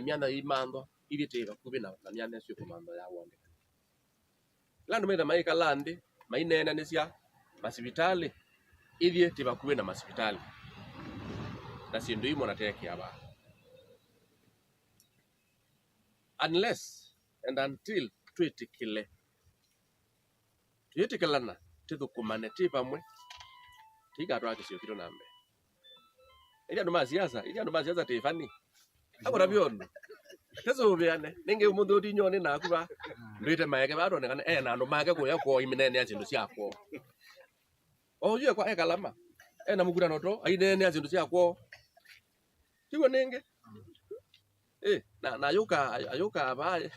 miana imando ibiteka kubina na miana sio komando ya wonde ila no meka maika landi mainena nesia masibitali ithie tiba kubina masibitali na sindu imo na teke aba unless and until twetikilana tithukumane tipamwe tigatwa kisio kito nambe ili ndo siasa tifani akora biondo tezo biane ninge umundu odinyone nakuba ndite maeke bado nekana na ndo maeke ko yako iminene ya zindu syako oje kwa ekalama na mugura noto ainene ya zindu syako tiwo ninge na ayuka abaye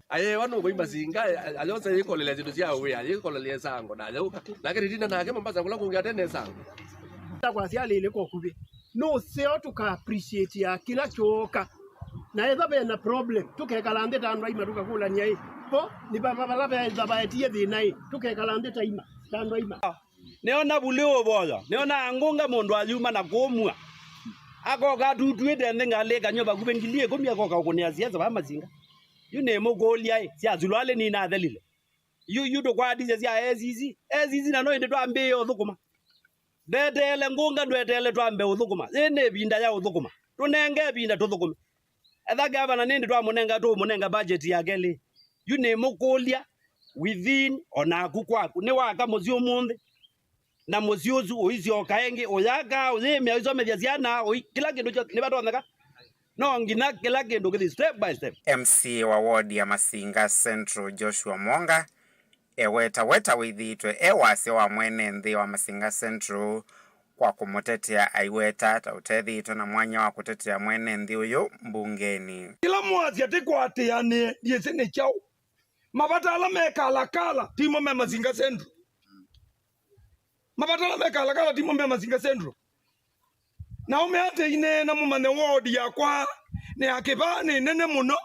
aye wanu go Masinga alonse yikolele zindu syawe yikolele sango na ayuka lakini dina nake Mombasa kula kungatene sango kwa siali ile ko kubi no seo tuka appreciate ya kila choka na eza be na problem tukekalande tandwa ima tukakula nyai po ni baba bala za baetie dhinai tukekalande taima tandwa ima neona bulio boya neona angonga mondo ayuma na komwa ako ga tutwede ngale kanyoba kubengilie komya ko ka kunia siasa ba Masinga yune mogolia sia zulwale ni na dhalile yudo kwa dize sia ezizi na no inde twambe yo thukuma ndetele ngunga ndwetele twambe uthukuma ene binda ya uthukuma tunenge binda tuthukuma etha gavana nindi twa munenga budget yake li yu ni mukulia within ona kukwaku ni waka muzi umuthi na muzi uzu uicio kaengi uyaka uyimia isomethia ciana kila kindu ni batoneka no ngina kila kindu kithi step by step. MC wa ward ya Masinga Central Joshua Mwonga weta withitwe wase wa mwene nthi wa Masinga Central kwa kumutetea aiweta tautethitwe na mwanya wa kutetea mwene nthi uyu mbungeni. Kila mwazi atikwatiane yese ne chao mabatala mekala timo me Masinga Central mabatala mekala timo me Masinga Central na umeate ine na mumane ward yakwa ne akiba ni nene muno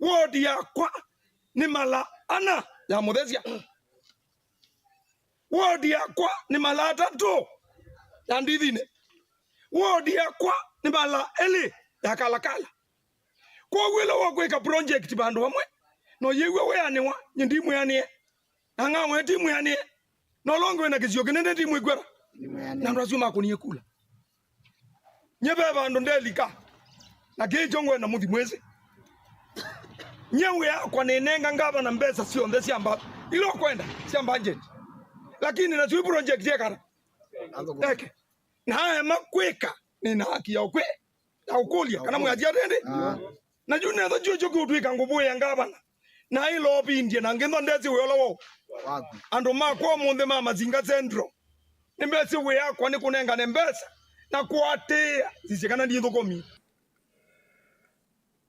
ward yakwa ni mala ana ya muthesia ward yakwa ni mala tatu ya ndithine ward yakwa ni mala eli ya kalakala kwa wilo wa kweka project bandu bamwe no yewe we aniwa ndimu yani anga we timu yani no longo na kizio kinene timu igwera na ndazuma kunie kula nyebe bandu ndelika na kijongwe na muthi mwezi nyewe kwa nenenga ngaba na mbesa sio ndesi amba ilo kwenda si amba budget lakini na project yakara eke na makweka nina haki ya ukwe na ukulia kana mwaji atende na june za jojo kutwika ngubu ya ngabana na ilo bindie na ngendo ndezi wolowo ando makwa munde ma Masinga Central nimbesi we yakwa ni kunenga nembesa na kuatea zisikana ndi thokomi.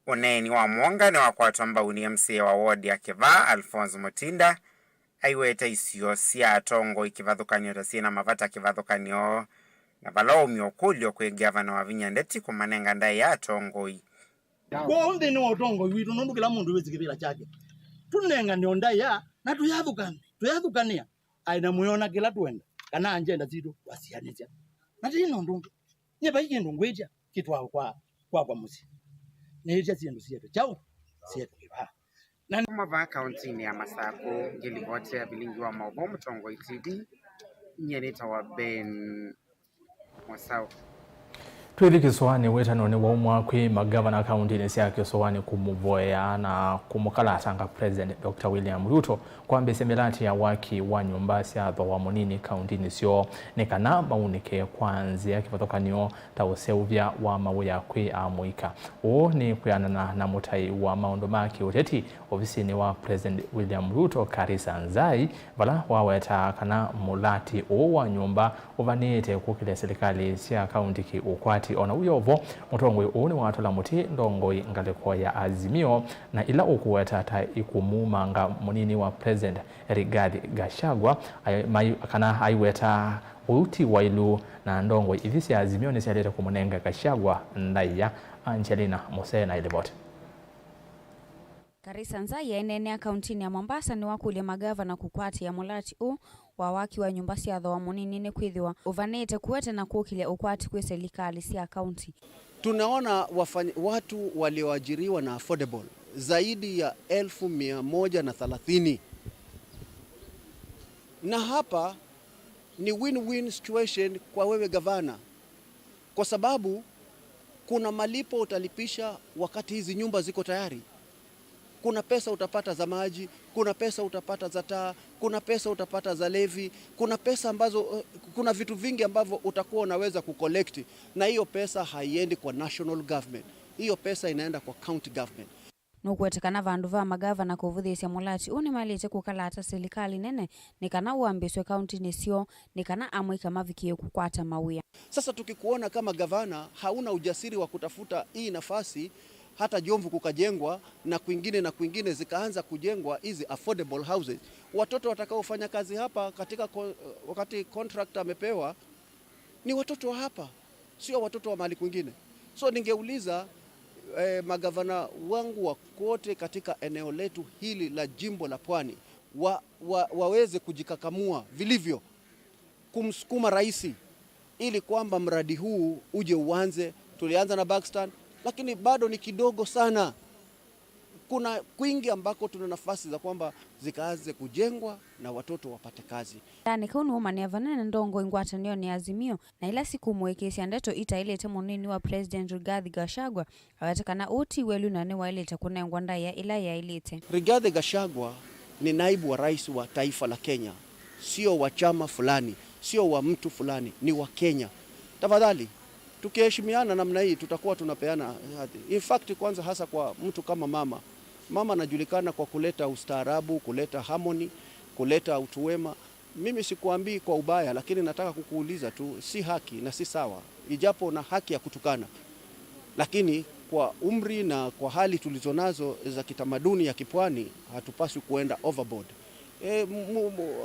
Uneni wa Mwonga ni wakwatwa mbauni MCA wa ward ya Kiva Alphonse Mutinda aiweta isio sia atongo ikivathukanio tasina mavata kivathukanio na balomi okulio kwe governor wa Vinyandeti kumanenga ndai ya atongo i. Kwa onde ni otongo witu nondu kila mundu wezi kibila chake. Tunenga ni ondai ya na tuyathukania aina muyona kila tuenda kana anjenda zitu wasianeja. Na tino ndungu nyeba hiki ndungweja kitwa kwa musi. Neja zindu sietu chao sietu kiba. Na mava county ya Masako ngilivote ya Vilingi wa Mauvoo mtongo ITD nyeneta wa Ben Mwasau. Twili kiswani wetano ni waumwa kwi magavana kaunti ni siya kiswani kumuvoya na kumukalatanga President Dr. William Ruto kwa mbesemelati ya waki wa nyumba siya wa munini kaunti ni sio nekana maunike kwanzi ya kifatokanio tauseuvya wa mawuya kwi amuika. Ni kuyanana na mutai wa maundomaki uteti ofisi ni wa President William Ruto Karisa Nzai vala waweta kana mulati wa nyumba uvanite kukile serikali siya kaunti ki ukwati ona uyovo mutongwe uuni watula muti ndongoi ngaleko ya Azimio na ila ukuweta ta ikumumanga munini wa President Rigathi Gachagua kana aiweta uti wailu na ndongoi ithisi ya Azimio ni sialeta kumunenga Gachagua ndaiya Angelina Mose na iliboti. Karisa Nzai enene akaunti ya Mombasa ni wakulia magavana kukwati ya mulati wa waki wa nyumba cia wa munini ni kwithiwa uvanite kuwete na kukilia ukwati kwe serikali cia akaunti. Tunaona watu walioajiriwa na affordable zaidi ya 1130 na hapa ni win-win situation kwa wewe gavana, kwa sababu kuna malipo utalipisha wakati hizi nyumba ziko tayari. Kuna pesa utapata za maji, kuna pesa utapata za taa, kuna pesa utapata za levi, kuna pesa ambazo, kuna vitu vingi ambavyo utakuwa unaweza kucollect, na hiyo pesa haiendi kwa national government, hiyo pesa inaenda kwa county government. Nukwetekana vandu va magavana kuvuthisya mulati uni malite kukalata serikali nene nikana uambiswe kaunti nisio nikana amwika mavikie kukwata mawia. Sasa tukikuona kama gavana hauna ujasiri wa kutafuta hii nafasi, hata Jomvu kukajengwa na kwingine zikaanza kujengwa hizi affordable houses. Watoto watakaofanya kazi hapa katika wakati contract amepewa ni watoto wa hapa, sio watoto wa mahali kwingine. So ningeuliza magavana wangu wa kote katika eneo letu hili la jimbo la Pwani waweze kujikakamua vilivyo kumsukuma rais ili kwamba mradi huu uje uanze. Tulianza na Backstand lakini bado ni kidogo sana. kuna kwingi ambako tuna nafasi za kwamba zikaanze kujengwa na watoto wapate kazi. Ndani kauni umani avanana ndongo ingwatanio ni Azimio na ila siku mwekesi andeto ita ilete munini wa President Rigathi Gachagua awatakana uti welu nane wa ilete kunengwa ndaya ila ya ilete. Rigathi Gachagua ni naibu wa rais wa taifa la Kenya, sio wa chama fulani, sio wa mtu fulani, ni wa Kenya. Tafadhali tukiheshimiana namna hii tutakuwa tunapeana hadhi. In fact kwanza hasa kwa mtu kama mama. Mama anajulikana kwa kuleta ustaarabu, kuleta harmony, kuleta utuwema. Mimi sikuambii kwa ubaya, lakini nataka kukuuliza tu, si haki na si sawa. Ijapo na haki ya kutukana, lakini kwa umri na kwa hali tulizonazo za kitamaduni ya kipwani hatupaswi kuenda overboard.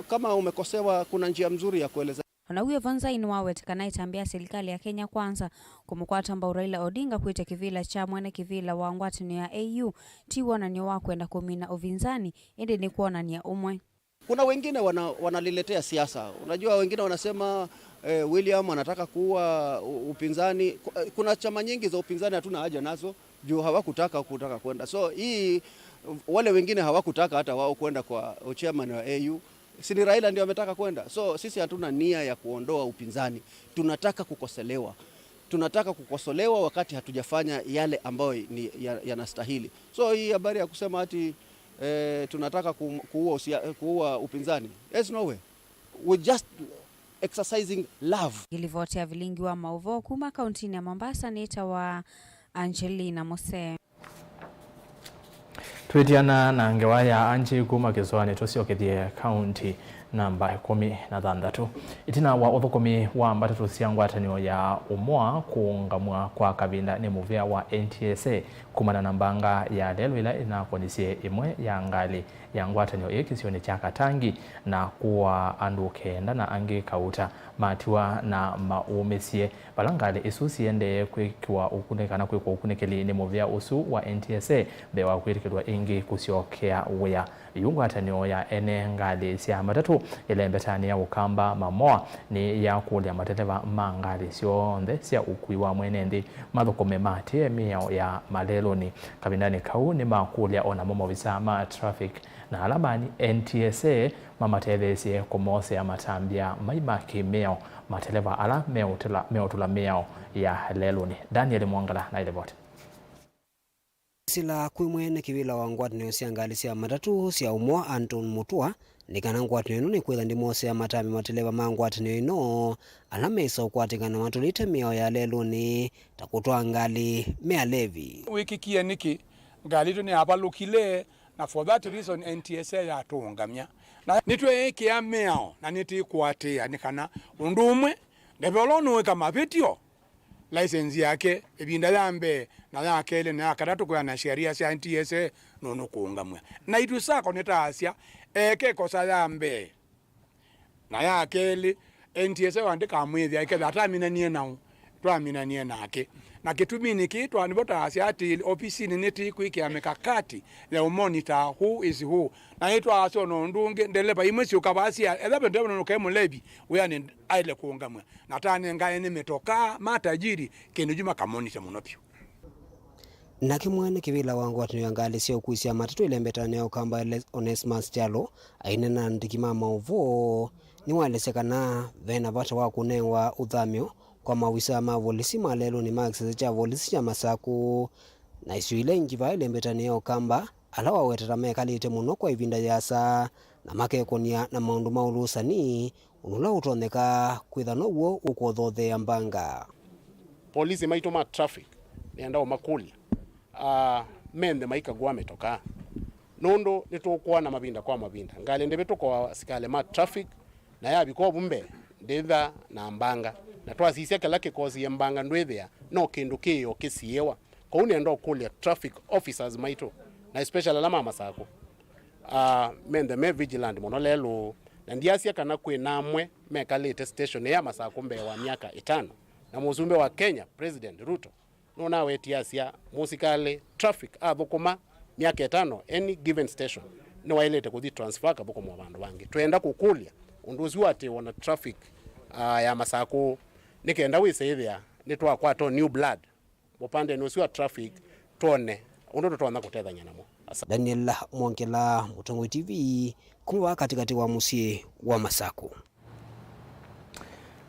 Kama umekosewa kuna njia mzuri ya kueleza. Wanauye vanza inuwawe tikana itambia serikali ya Kenya kwanza kumukwata mba Raila Odinga kuita kivila cha mwene kivila wa ngwatini ya AU tiwa na niwa kwenda kumina uvinzani ende ni kuona ni ya umwe. Kuna wengine wanaliletea siasa. Unajua wengine wanasema William anataka kuwa upinzani. Kuna chama nyingi za upinzani hatuna haja nazo juu hawakutaka kwenda. So hii wale wengine hawakutaka hata wao kwenda kwa chairman wa AU. Si ni Raila ndio ametaka kwenda. So sisi hatuna nia ya kuondoa upinzani. Tunataka kukosolewa. Tunataka kukosolewa wakati hatujafanya yale ambayo yanastahili. So hii habari ya kusema ati tunataka kuua upinzani. There's no way. We're just exercising love. Ilivotea Vilingi wa Mauvoo kuma kauntini ya Mombasa nita wa Angelina Mose. Twitiana na ngewa ya Anji kuma kiswani tusiokithie kaunti namba 16 itina wa uthukumi wa mbatatu cia ngwatanio ya umwa kuungamwa kwa kavinda ni muvea wa NTSA kumana na mbanga ya lelo ila inakwanisie imwe ya ngali ya ngwatanio ikisioni cha Katangi na kuwa andu kenda na angi kauta matiwa na maumesie balangali isusi ende kwikiwa ukunekana kwikwa ukunekeli ni muvea usu wa NTSA bewa kwirikirwa ingi kusiokea wea yungwatanio ya ene ngali cia matatu ile mbetani ya ukamba mamoa ni ya kulia mateleva mangali sionthe cia ukui wa mwenendi mathukome matie miyao ya maleloni kabindani kau ni makulia ona momo visa ma traffic na alamani NTSA mamatethesie kumose ya matambia maimaki meo mateleva ala meotula meo ya leloni. Daniel Mwangala na ile vote. Sila kwimwene kivila wa ngwatanio cia ngali cia matatu cia umwa Anton Mutua nikana ngwatanio ino ni kwitha ndi mose ya matami mateleva ma ngwatanio ino ala mesa ukwatikana matulite meo ya leloni takutwa ngali mea levi wikikia niki ngali tu ni abalukile na for that reason NTSA ya tuungamya na nitwe eki ya meo na niti kuatia nikana undumwe ndebolono weka mapitio license yake ebinda yambe na yakele na akadatu kwa na sheria cia NTSA nono kuungamwa na itu sako netaasya eke kosa yambe na yakele NTSA wandika mwezi yake atamina nie nao twamina nie nake na kitumini kitwa nibota asya ati ofisi ni neti kwiki amekakati ya monitor who is who na itwa asyo no ndunge ndeleba imwesi ukabasi elabe ndebo no kemu lebi we ani aile kuungamwa na tane ngaye nimetoka matajiri kindu juma ka monitor munopyo na kimwane kivila wangu watinyo ngali sio kuisia matatu ile mbetani ya ukamba Onesmus Jalo ainena ndikima Mauvoo ni walesekana vena vata wa kunewa uthamio kwa mawisa ma volisi malelo ni max cha volisi cha masaku na isu ile njiva ile mbetani ya ukamba alawa wetera mekalite muno kwa ivinda yasa na makekonia na maundu maurusani unula utoneka kwitha noguo ukothothe ya mbanga polisi maito ma traffic niandao makuli mende maika gwame toka nondo nitokuwa na mabinda kwa mabinda ngale ndebeto kwa sikale ma traffic na yabi ko bumbe ndetha na mbanga na twasisia kala ke kozi ya mbanga ndwethia no kindu kiyo kisiewa ko unendo kulia traffic officers maito na especially alama masako mende me vigilant mono lelo na ndiasia kana kwe namwe me kalete station ya masako mbe wa miaka 5 na muzumbe wa Kenya President Ruto no na wetiasia musikale traffic abukuma miaka 5 any given station no wailete kuthi transfer kaboko mu bandu bangi twenda kukulia unduzi wate wana traffic ya masako nikenda wisethia nitwa kwato new blood bopande no siwa traffic tone undu twana kutethanya namo Daniel Mwankela, Mutongo TV, kuwa katikati wa musie wa Masaku.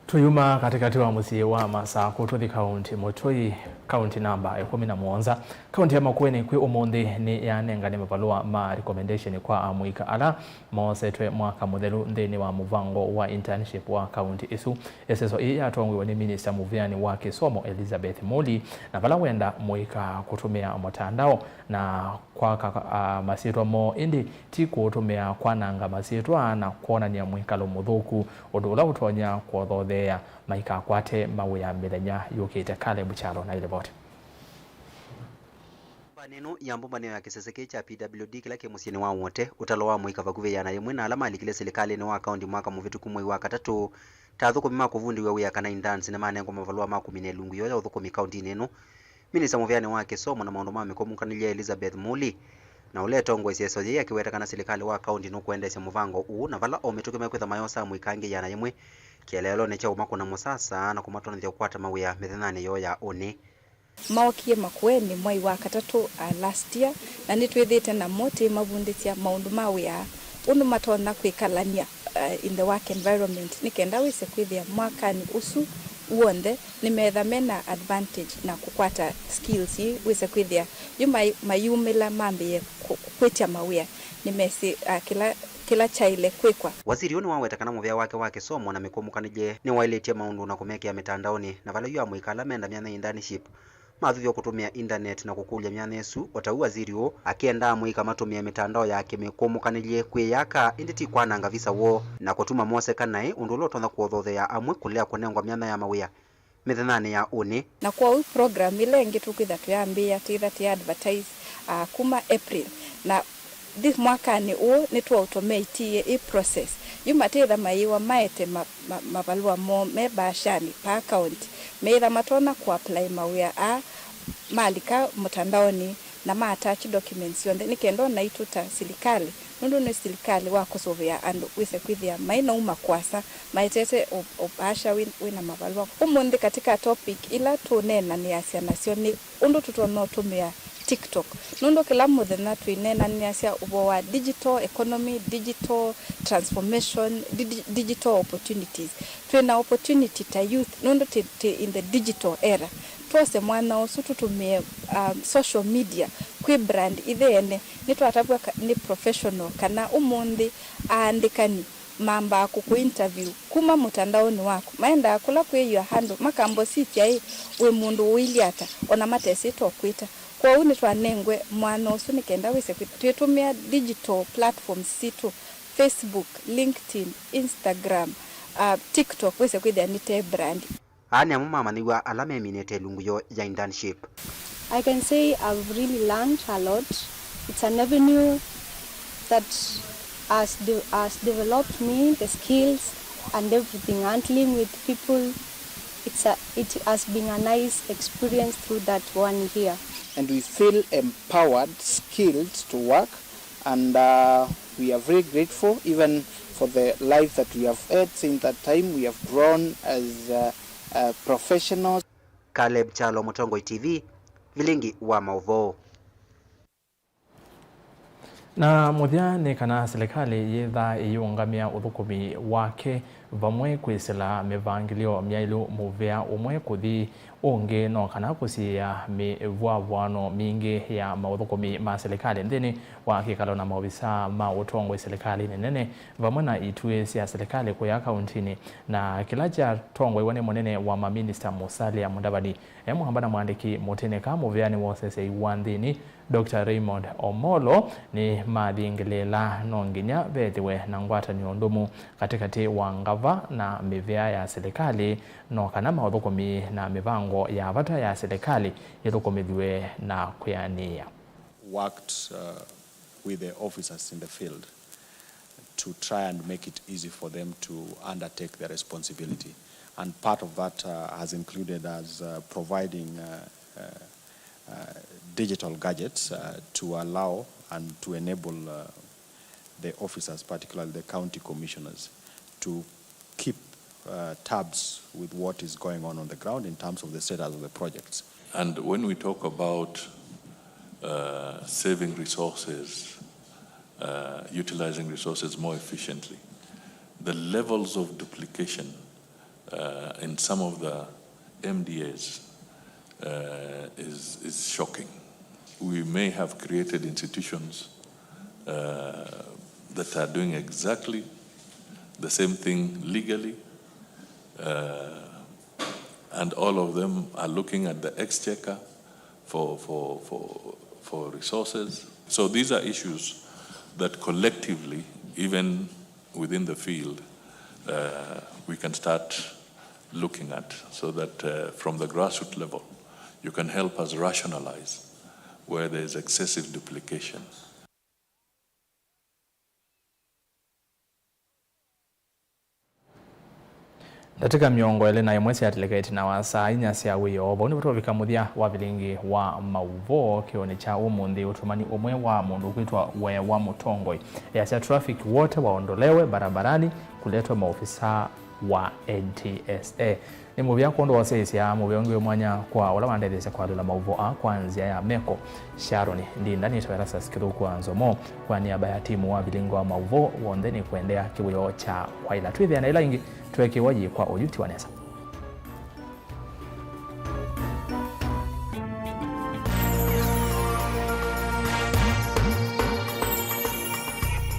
Tuyuma katikati wa musie wa Masaku tuthi kaunti Mutui kaunti namba 17 kaunti ya Makueni kwi umundi ni yanengane mavalua ma recommendation kwa amuika ala mosetwe mwaka muthelu nthini wa muvango wa internship wa kaunti isu eseso ya atongwe ni minister muviani wa Kisomo Elizabeth Muli na vala wenda muika kutumia mtandao na kwa masitwa mo indi ti kutumia kwananga masitwa na kuona ni mwikalo muthuku udula utonya kuothothea maika kwate mawe ya mithenya yukite kale buchalo na ile bote neno yambombanio ya kiseseke cha PWD kila kemusieni wa wote utalo wa mwika vakuve yana yemwe na alama alikile serikali ni wa akaunti mwaka muvitu kumwe wa katatu tathuko mima kuvundi wewe ya kana indansi na maana ngoma valua maku minelungu yoya uthuko mikaunti neno minisa muviani wa Kisomo na maondo mame komunkanilia Elizabeth Muli na uleta ongwe sieso ye akiweta kana serikali wa akaunti no kuendesha muvango u na vala ometukime kwetha mayosa mwikange yana yemwe kielelo ne cha umako na musasa na kumatona ndio kwata mawe ya mithenane yoya one Maokie Makueni mwai wa katatu last year na nitwithite na mote mavunditia maundu mawe ya undu matona kwikalania in the work environment nikenda wise kwithia mwaka ni usu uonde nimetha mena advantage na kukwata skills wise kwithia yuma mayumila mambe kwetia mawia nimesi kila chaile kwekwa waziri oni waweta kana muvya wake wa Kisomo na mikomukanije ni wailetia maundu na kumekia mitandaoni na vala yu amwikala menda myana internship mathuvyo kutumia internet na kukulya myana yesu watau waziri o akienda mwika matumia mitandao yake mikomukanije kwiyaka inditi kwananga visa wo na kutuma mose kanae undu lotonda kuothothea amwe kulea kunengwa myana ya mawia mithenane ya uni na kwa hii program ile ngitukitha tuyambia tithati advertise kuma April na this mwaka ni tu automate e process yuma titha maiwa maete mavalua mo mebashani pa account meitha matona ku apply mawia malika mtandaoni na attach documents yonde nikendo na ituta serikali nundu ni serikali wa kusovea and wise kwithia maina uma kwasa maitete opasha wina mavalua umundi katika topic ila tunena ni asia nasioni undu tutonotumia TikTok nundu kila muthenya twinena ni asia ubo wa digital economy, digital transformation, digital opportunities twina opportunity ta youth nundu in the digital era twose mwana osu tutumie social media kwi brand ithene nitwatabwa ni professional kana umundi aandikani mamba ku interview kuma mutandaoni wako maenda kula kwi your handle makambo sitia we mundu wiliata ona matesi to kwita kwa uni twanengwe mwana osu nikenda wise kwitumia digital platforms situ Facebook, LinkedIn, Instagram, TikTok wise kwithia nite brand ani amuma maniwa alame minete lungu yo ya internship. I can say I've really learned a lot. It's an avenue that has developed me, the skills and everything, handling with people. It has been a nice experience through that 1 year. And we feel empowered, skilled to work, and we are very grateful even for the life that we have had since that time. We have grown as professionals. Caleb Chalo, Mutongo TV, Vilingi wa Mauvoo. Na muthiani kana serikali yetha iyungamia uthukumi wake vamwe kwisila mivangilio myailu muvea umwe kuthi ungi no kana kusia mivwavwano mingi ya mauthukumi ma serikali nthini wa kikalo na maofisa ma utongwe serikali nene vamwe na itue cia serikali kuya kauntini na kila cha tongwe wone munene wa maminista Musalia Mudavadi muhambana mwandiki muteneka muveani wosese iwanthini Dr. Raymond Omolo ni mathingilela nonginya vethiwe na ngwatanio ndumu katikati wa ngava na mivea ya serikali no kana mauthukumi na mivango ya vata ya serikali ithukumithiwe na kuyania. Worked with the officers in the field to try and make it easy for them to undertake their responsibility, and part of that has included as providing digital gadgets to allow and to enable the officers, particularly the county commissioners, to keep tabs with what is going on the ground in terms of the status of the projects. And when we talk about saving resources, utilizing resources more efficiently. The levels of duplication in some of the MDAs is shocking. We may have created institutions that are doing exactly the same thing legally, and all of them are looking at the exchequer for resources. So these are issues that collectively, even within the field, we can start looking at, so that from the grassroots level, you can help us rationalize where there is excessive duplication. Katika miongo ile na imwesi atleketi na wasa inyasi ya wiyo boni watu wavikamuthia wa Vilingi wa Mauvoo kioni cha umundi utumani umwe wa mundu kwitwa we wa mutongoi ya traffic wote waondolewe barabarani kuletwa maofisa wa NTSA. Ni muvya kondo wasesi ya muviongiwe mwanya kwa wala wandedhese kwa lula Mauvoo kwanzia ya meko Sharoni ndi ndani ito ERASTUS kwa NZOMO kwa niaba ya timu wa Vilingi wa Mauvoo wondeni kuendea kibuyo cha kwa ila tuithi ya na ila ingi tuweke waji kwa ujuti wanesa.